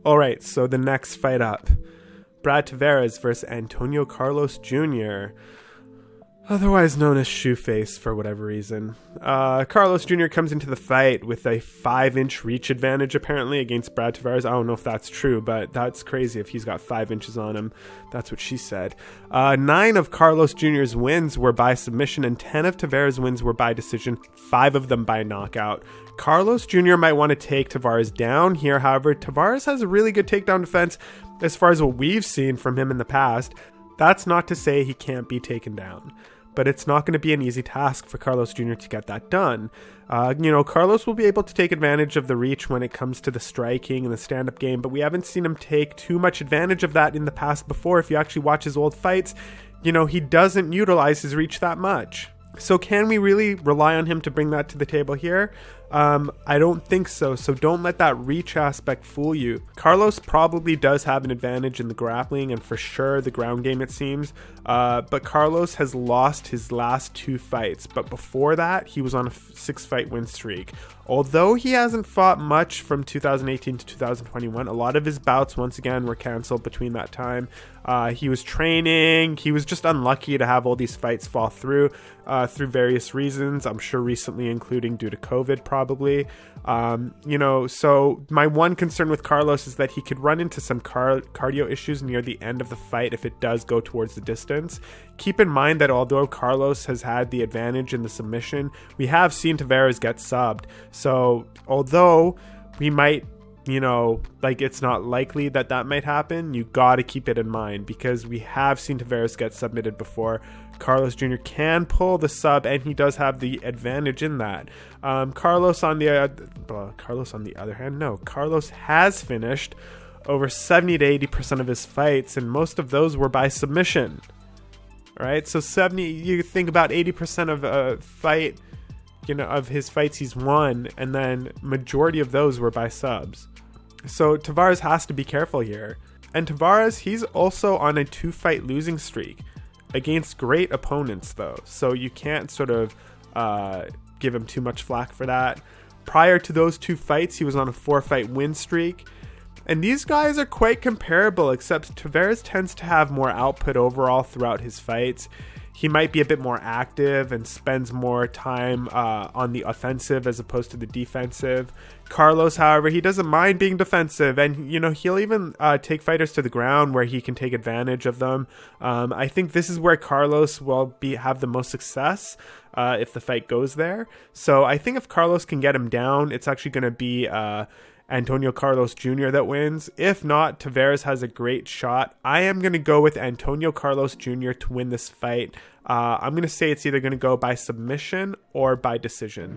All right, so the next fight up, Brad Tavares versus Antonio Carlos Jr., otherwise known as Shoeface for whatever reason. Carlos Jr. comes into the fight with a 5-inch reach advantage, apparently, against Brad Tavares. I don't know if that's true, but that's crazy if he's got 5 inches on him. That's what she said. 9 of Carlos Jr.'s wins were by submission, and 10 of Tavares' wins were by decision, 5 of them by knockout. Carlos Jr. might want to take Tavarez down here. However, Tavarez has a really good takedown defense as far as what we've seen from him in the past. That's not to say he can't be taken down, but it's not going to be an easy task for Carlos Jr. to get that done. Carlos will be able to take advantage of the reach when it comes to the striking and the stand-up game, but we haven't seen him take too much advantage of that in the past before. If you actually watch his old fights, he doesn't utilize his reach that much. So can we really rely on him to bring that to the table here? I don't think so. So don't let that reach aspect fool you. Carlos probably does have an advantage in the grappling and for sure the ground game, it seems. But Carlos has lost his last 2 fights. But before that, he was on a 6-fight win streak. Although he hasn't fought much from 2018 to 2021, a lot of his bouts, once again, were canceled between that time. He was training. He was just unlucky to have all these fights fall through various reasons. I'm sure recently, including due to COVID, probably. So my one concern with Carlos is that he could run into some cardio issues near the end of the fight if it does go towards the distance. Keep in mind that although Carlos has had the advantage in the submission, we have seen Tavarez get subbed. So although we might, it's not likely that might happen, you got to keep it in mind because we have seen Tavarez get submitted before. Carlos Jr. can pull the sub, and he does have the advantage in that. Carlos on the other hand, no. Carlos has finished over 70 to 80% of his fights, and most of those were by submission. All right, so you think about 80% of a fight, of his fights he's won, and then majority of those were by subs. So Tavarez has to be careful here. And Tavarez, he's also on a 2-fight losing streak against great opponents, though. So you can't sort of give him too much flack for that. Prior to those 2 fights, he was on a 4-fight win streak. And these guys are quite comparable, except Tavarez tends to have more output overall throughout his fights. He might be a bit more active and spends more time on the offensive as opposed to the defensive. Carlos, however, he doesn't mind being defensive, and he'll even take fighters to the ground where he can take advantage of them. I think this is where Carlos will have the most success if the fight goes there. So I think if Carlos can get him down, it's actually going to be Antonio Carlos Jr. that wins. If not, Tavarez has a great shot. I am going to go with Antonio Carlos Jr. to win this fight. I'm going to say it's either going to go by submission or by decision.